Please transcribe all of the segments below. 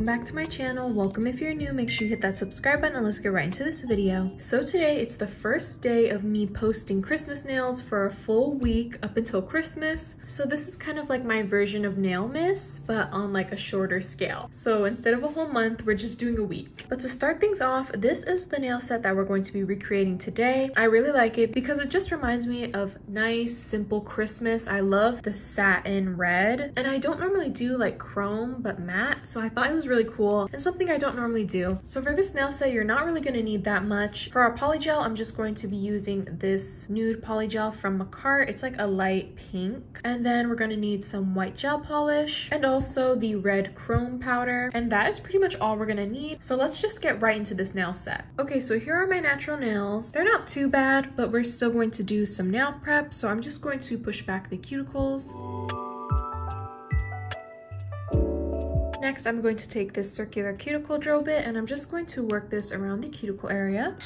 welcome back to my channel. Welcome if you're new, make sure you hit that subscribe button and let's get right into this video. So today it's the first day of me posting Christmas nails for a full week up until Christmas. So this is kind of like my version of Nailmas, but on like a shorter scale. So instead of a whole month, we're just doing a week. But to start things off, this is the nail set that we're going to be recreating today. I really like it because it just reminds me of nice, simple Christmas. I love the satin red, and I don't normally do like chrome but matte, so I thought it was really cool and something I don't normally do. So for this nail set, you're not really going to need that much. For our polygel, I'm just going to be using this Nude Polygel from Makartt. It's like a light pink. And then we're going to need some white gel polish and also the red chrome powder. And that is pretty much all we're going to need. So let's just get right into this nail set. Okay, so here are my natural nails. They're not too bad, but we're still going to do some nail prep. So I'm just going to push back the cuticles. Next, I'm going to take this circular cuticle drill bit and I'm just going to work this around the cuticle area.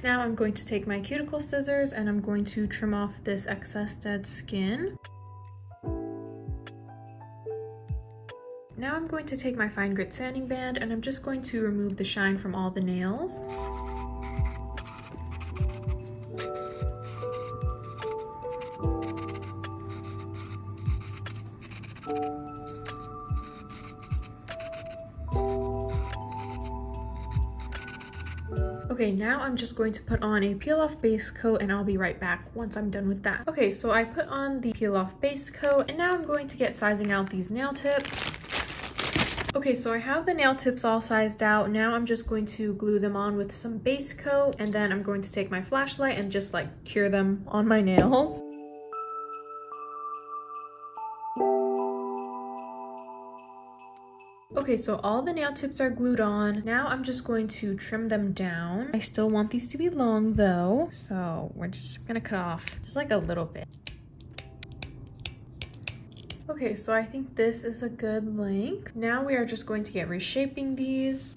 Now I'm going to take my cuticle scissors and I'm going to trim off this excess dead skin. Now I'm going to take my fine grit sanding band and I'm just going to remove the shine from all the nails. Okay, now I'm just going to put on a peel off base coat and I'll be right back once I'm done with that. Okay, so I put on the peel off base coat and now I'm going to get sizing out these nail tips. Okay, so I have the nail tips all sized out. Now I'm just going to glue them on with some base coat and then I'm going to take my flashlight and just like cure them on my nails. Okay, so all the nail tips are glued on. Now I'm just going to trim them down. I still want these to be long though, so we're just gonna cut off just like a little bit. Okay, so I think this is a good length. Now we are just going to get reshaping these.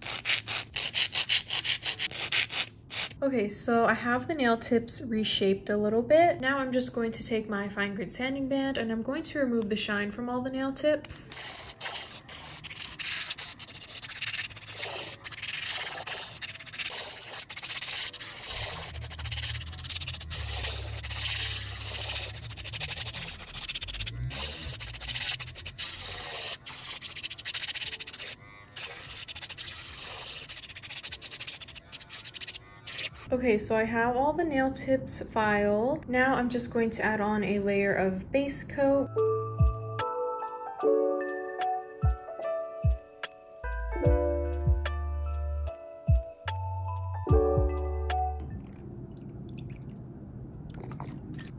Okay, so I have the nail tips reshaped a little bit. Now I'm just going to take my fine grit sanding band and I'm going to remove the shine from all the nail tips. Okay, so I have all the nail tips filed. Now I'm just going to add on a layer of base coat.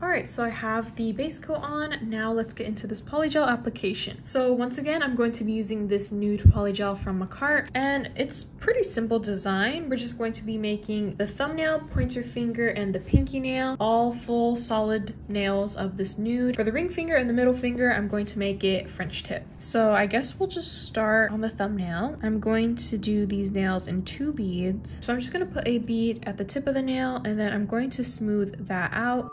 Alright, so I have the base coat on. Now let's get into this polygel application. So once again, I'm going to be using this Nude Polygel from Makartt, and it's pretty simple design. We're just going to be making the thumbnail, pointer finger, and the pinky nail, all full solid nails of this nude. For the ring finger and the middle finger, I'm going to make it French tip. So I guess we'll just start on the thumbnail. I'm going to do these nails in 2 beads. So I'm just going to put a bead at the tip of the nail, and then I'm going to smooth that out.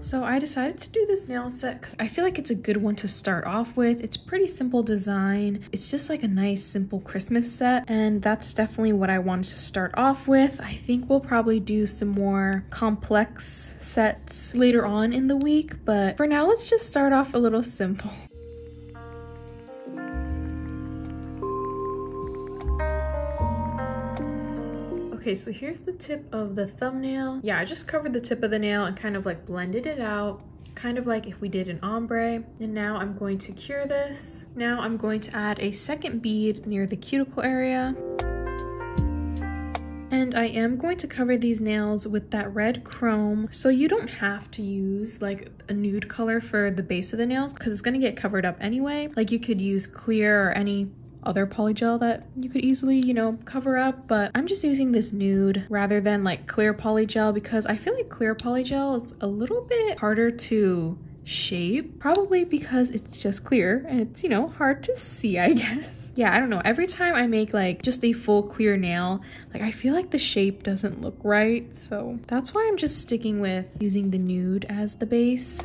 So I decided to do this nail set because I feel like it's a good one to start off with. It's pretty simple design. It's just like a nice simple Christmas set, and that's definitely what I wanted to start off with. I think we'll probably do some more complex sets later on in the week, but for now let's just start off a little simple. Okay, so here's the tip of the thumbnail. Yeah, I just covered the tip of the nail and kind of like blended it out, kind of like if we did an ombre. And now I'm going to cure this. Now I'm going to add a second bead near the cuticle area. And I am going to cover these nails with that red chrome, so you don't have to use like a nude color for the base of the nails because it's going to get covered up anyway. Like you could use clear or any other polygel that you could easily, you know, cover up, but I'm just using this nude rather than like clear polygel because I feel like clear polygel is a little bit harder to shape, probably because it's just clear and it's, you know, hard to see, I guess. Yeah, I don't know. Every time I make like just a full clear nail, like I feel like the shape doesn't look right, so that's why I'm just sticking with using the nude as the base.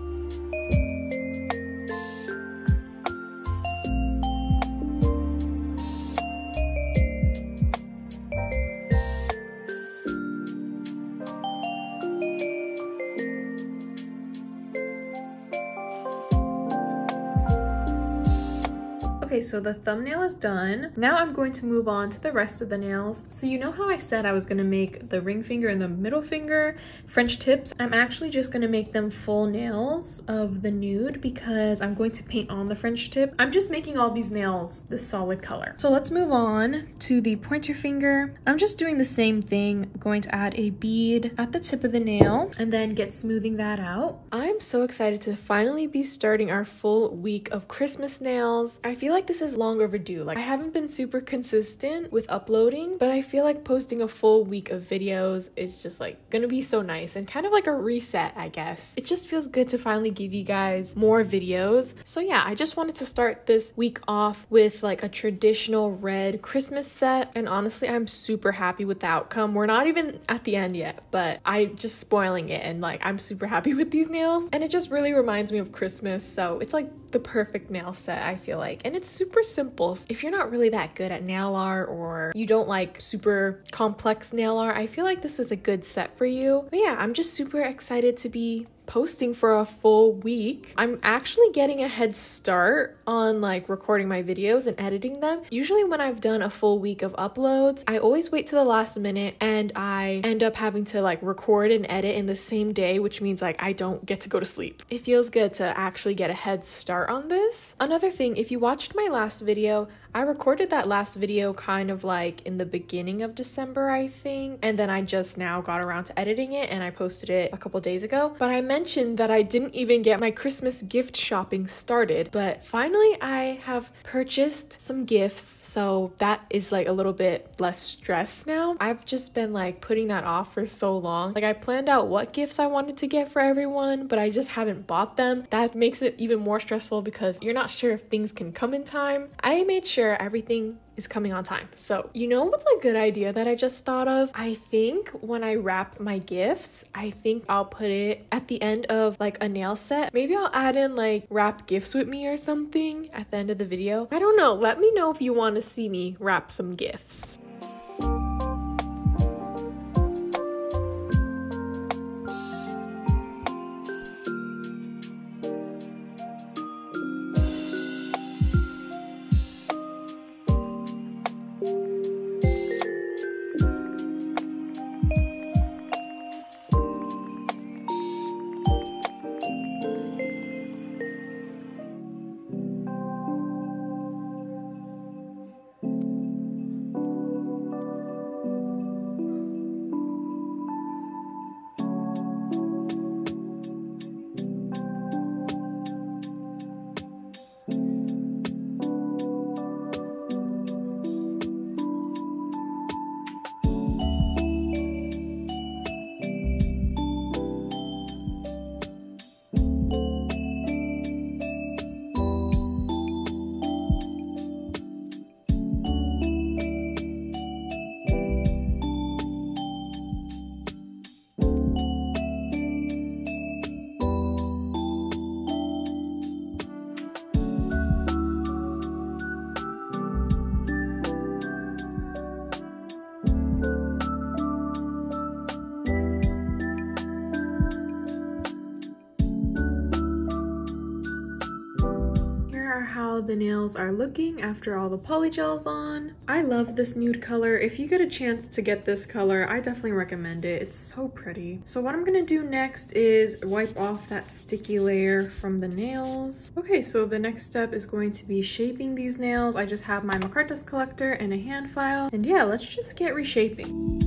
Okay, so the thumbnail is done. Now I'm going to move on to the rest of the nails. So you know how I said I was gonna make the ring finger and the middle finger French tips? I'm actually just gonna make them full nails of the nude because I'm going to paint on the French tip. I'm just making all these nails this solid color. So let's move on to the pointer finger. I'm just doing the same thing. I'm going to add a bead at the tip of the nail and then get smoothing that out. I'm so excited to finally be starting our full week of Christmas nails. I feel like this is long overdue. Like I haven't been super consistent with uploading, but I feel like posting a full week of videos is just like gonna be so nice and kind of like a reset, I guess. It just feels good to finally give you guys more videos. So yeah, I just wanted to start this week off with like a traditional red Christmas set, and honestly I'm super happy with the outcome. We're not even at the end yet, but I'm just spoiling it, and like I'm super happy with these nails, and it just really reminds me of Christmas, so it's like the perfect nail set, I feel like. And it's super simple. If you're not really that good at nail art or you don't like super complex nail art, I feel like this is a good set for you. But yeah, I'm just super excited to be posting for a full week. I'm actually getting a head start on like recording my videos and editing them. Usually when I've done a full week of uploads, I always wait to the last minute and I end up having to like record and edit in the same day, which means like I don't get to go to sleep. It feels good to actually get a head start on this. Another thing, if you watched my last video, I recorded that last video kind of like in the beginning of December, I think, and then I just now got around to editing it and I posted it a couple days ago. But I mentioned that I didn't even get my Christmas gift shopping started, but finally I have purchased some gifts, so that is like a little bit less stress now. I've just been like putting that off for so long. Like I planned out what gifts I wanted to get for everyone, but I just haven't bought them. That makes it even more stressful because you're not sure if things can come in time. I made sure everything is coming on time. So you know what's a good idea that I just thought of? I think when I wrap my gifts, I think I'll put it at the end of like a nail set. Maybe I'll add in like wrap gifts with me or something at the end of the video. I don't know. Let me know if you want to see me wrap some gifts. How the nails are looking after all the polygel's on. I love this nude color. If you get a chance to get this color, I definitely recommend it. It's so pretty. So what I'm gonna do next is wipe off that sticky layer from the nails. Okay, so the next step is going to be shaping these nails. I just have my Makartt dust collector and a hand file. And yeah, let's just get reshaping.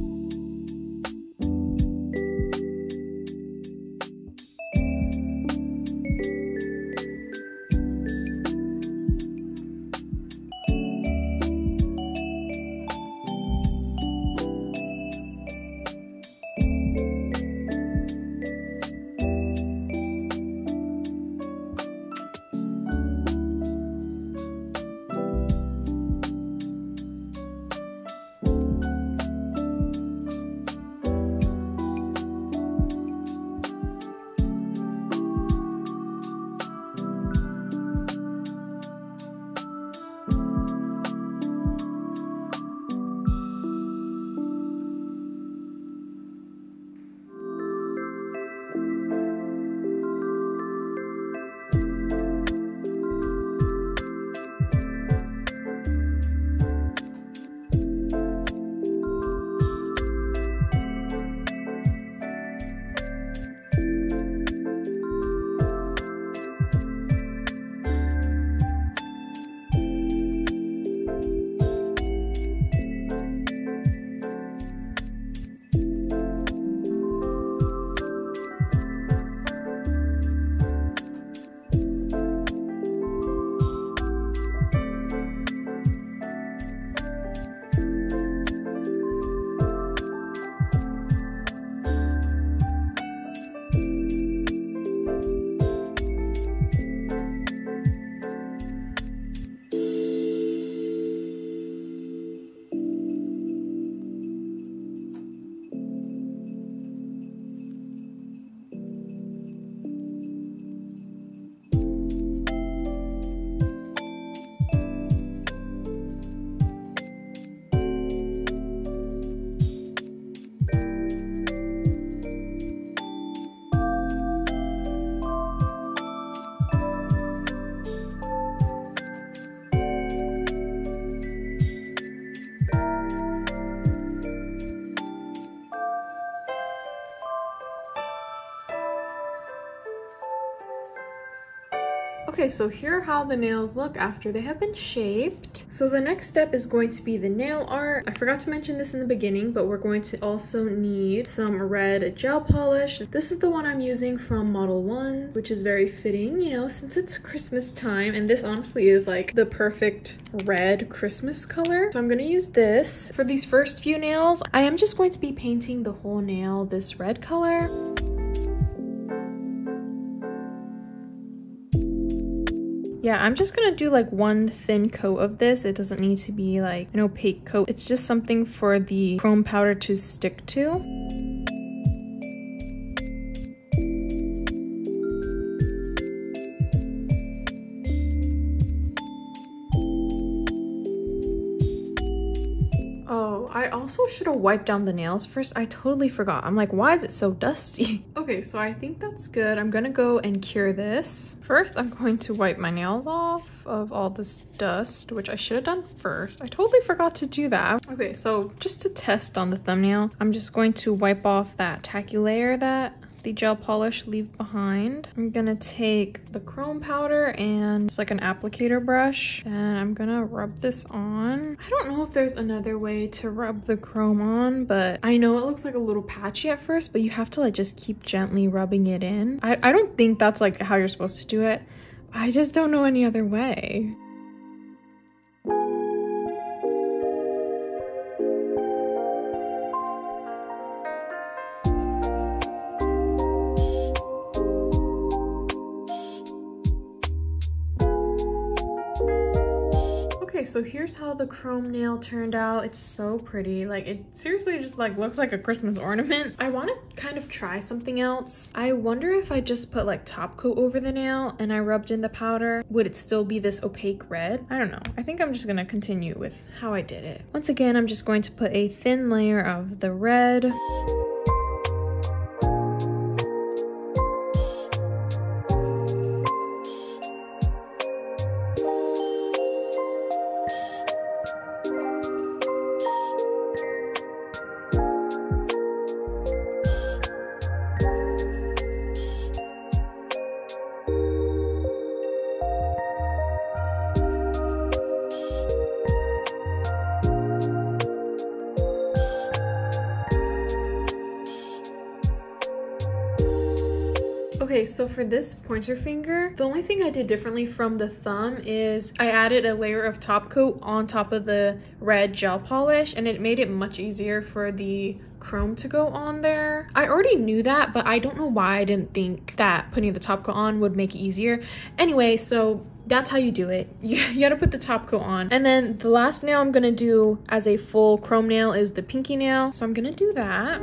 Okay, so here are how the nails look after they have been shaped. So the next step is going to be the nail art. I forgot to mention this in the beginning, but we're going to also need some red gel polish. This is the one I'm using from Model 1, which is very fitting, you know, since it's Christmas time, and this honestly is like the perfect red Christmas color. So I'm gonna use this. For these first few nails, I am just going to be painting the whole nail this red color. Yeah, I'm just gonna do like one thin coat of this. It doesn't need to be like an opaque coat. It's just something for the chrome powder to stick to. I also should have wiped down the nails first. I totally forgot. I'm like, why is it so dusty? Okay, so I think that's good. I'm gonna go and cure this. First, I'm going to wipe my nails off of all this dust, which I should have done first. I totally forgot to do that. Okay, so just to test on the thumbnail, I'm just going to wipe off that tacky layer that the gel polish leave behind. I'm gonna take the chrome powder and it's like an applicator brush, and I'm gonna rub this on. I don't know if there's another way to rub the chrome on, but I know it looks like a little patchy at first, but you have to like just keep gently rubbing it in. I don't think that's like how you're supposed to do it. I just don't know any other way. Okay, so here's how the chrome nail turned out. It's so pretty. Like, it seriously just like looks like a Christmas ornament. I want to kind of try something else. I wonder if I just put like top coat over the nail and I rubbed in the powder, would it still be this opaque red? I don't know. I think I'm just gonna continue with how I did it. Once again, I'm just going to put a thin layer of the red. Okay, so for this pointer finger, the only thing I did differently from the thumb is I added a layer of top coat on top of the red gel polish, and it made it much easier for the chrome to go on there. I already knew that, but I don't know why I didn't think that putting the top coat on would make it easier. Anyway, so that's how you do it. You gotta put the top coat on. And then the last nail I'm gonna do as a full chrome nail is the pinky nail. So I'm gonna do that.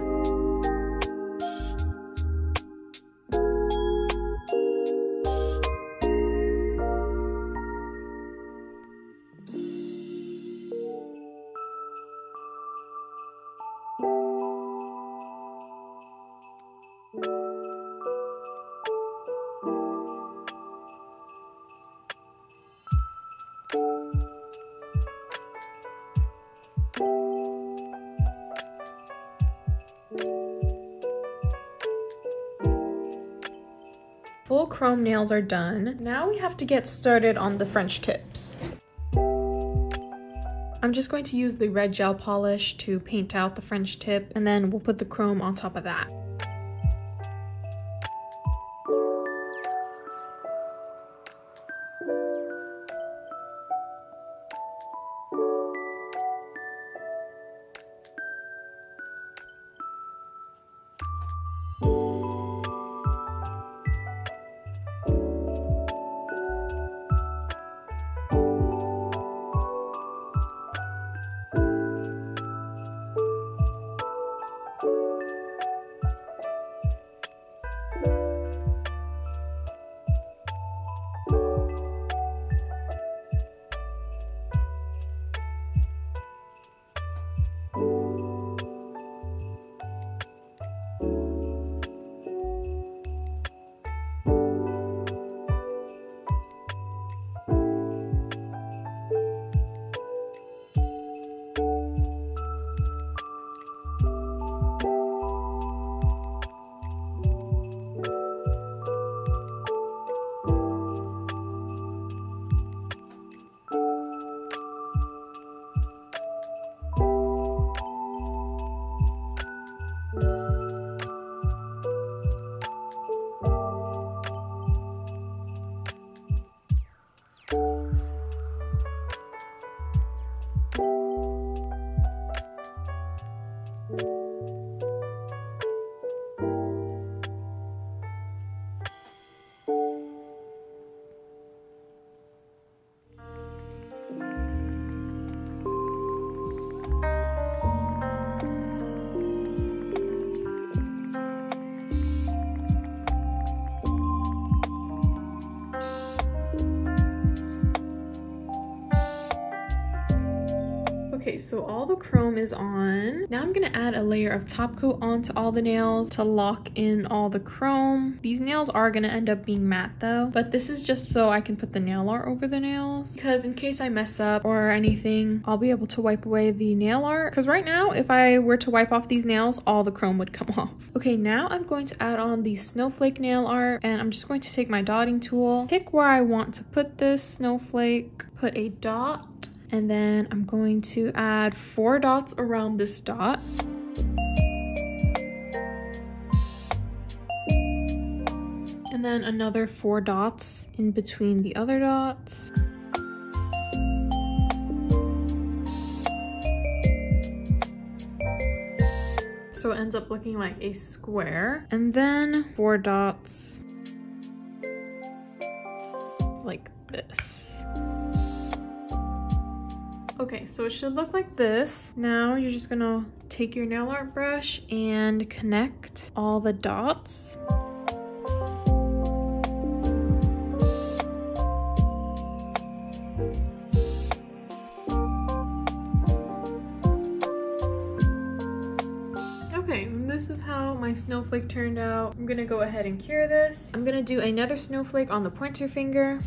Full chrome nails are done. Now we have to get started on the French tips. I'm just going to use the red gel polish to paint out the French tip, and then we'll put the chrome on top of that. Okay, so all the chrome is on. Now I'm gonna add a layer of top coat onto all the nails to lock in all the chrome. These nails are gonna end up being matte though, but this is just so I can put the nail art over the nails, because in case I mess up or anything, I'll be able to wipe away the nail art. Because right now, if I were to wipe off these nails, all the chrome would come off. Okay, now I'm going to add on the snowflake nail art, and I'm just going to take my dotting tool, pick where I want to put this snowflake, put a dot, and then I'm going to add 4 dots around this dot. And then another 4 dots in between the other dots. So it ends up looking like a square. And then 4 dots like this. Okay, so it should look like this. Now you're just gonna take your nail art brush and connect all the dots. Okay, this is how my snowflake turned out. I'm gonna go ahead and cure this. I'm gonna do another snowflake on the pointer finger.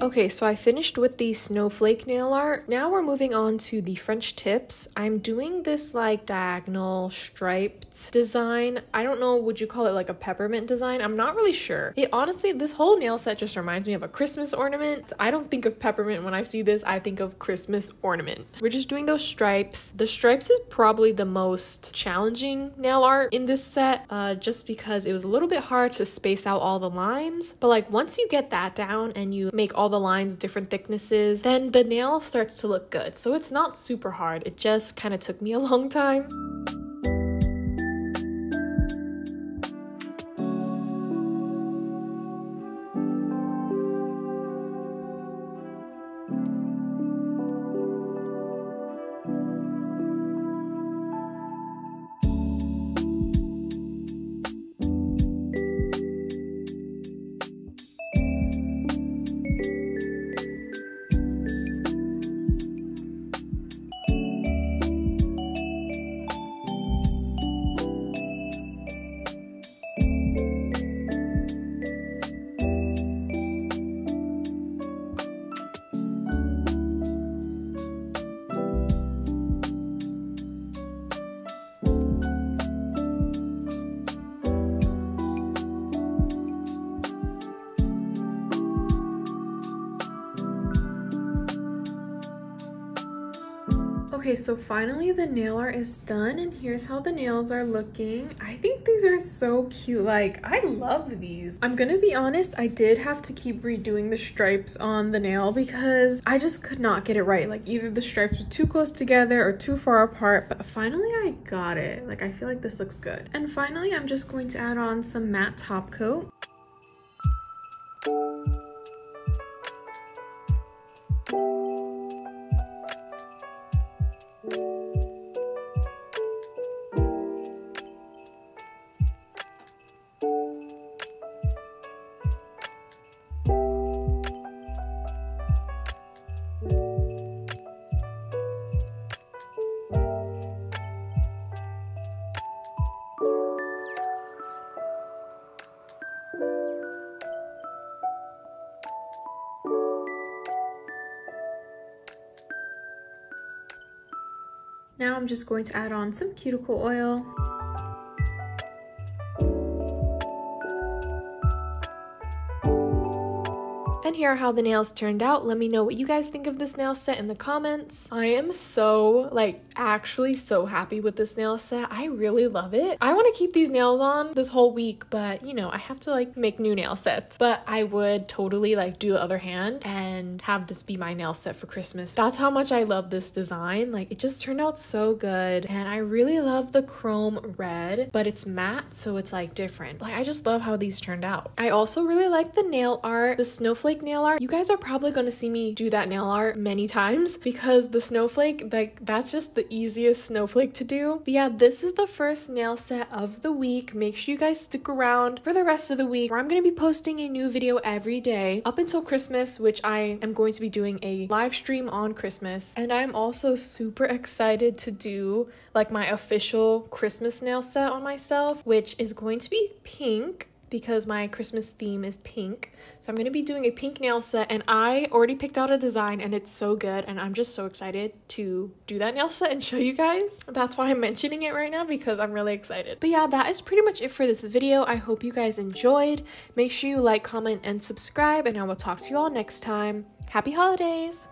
Okay, so I finished with the snowflake nail art. Now we're moving on to the French tips. I'm doing this like diagonal striped design. I don't know, would you call it like a peppermint design? I'm not really sure. Honestly, this whole nail set just reminds me of a Christmas ornament. I don't think of peppermint when I see this, I think of Christmas ornament. We're just doing those stripes. The stripes is probably the most challenging nail art in this set, just because it was a little bit hard to space out all the lines. But like once you get that down and you make all the lines different thicknesses, then the nail starts to look good. So it's not super hard, it just kind of took me a long time. Okay, so finally the nail art is done, and here's how the nails are looking. I think these are so cute. Like, I love these. I'm gonna be honest, I did have to keep redoing the stripes on the nail because I just could not get it right. Like, either the stripes were too close together or too far apart, but finally I got it. Like, I feel like this looks good. And finally, I'm just going to add on some matte top coat. Now I'm just going to add on some cuticle oil. And here are how the nails turned out. Let me know what you guys think of this nail set in the comments. I am so, like, actually so happy with this nail set. I really love it. I want to keep these nails on this whole week, but you know, I have to like make new nail sets. But I would totally like do the other hand and have this be my nail set for Christmas. That's how much I love this design. Like, it just turned out so good, and I really love the chrome red, but it's matte, so it's like different. Like, I just love how these turned out. I also really like the nail art, the snowflake nail art. You guys are probably going to see me do that nail art many times because the snowflake, like, that's just the easiest snowflake to do. But yeah, this is the first nail set of the week. Make sure you guys stick around for the rest of the week, where I'm going to be posting a new video every day up until Christmas, which I am going to be doing a live stream on Christmas. And I'm also super excited to do like my official Christmas nail set on myself, which is going to be pink because my Christmas theme is pink. So I'm going to be doing a pink nail set, and I already picked out a design and it's so good, and I'm just so excited to do that nail set and show you guys. That's why I'm mentioning it right now, because I'm really excited. But yeah, that is pretty much it for this video. I hope you guys enjoyed. Make sure you like, comment, and subscribe, and I will talk to you all next time. Happy holidays!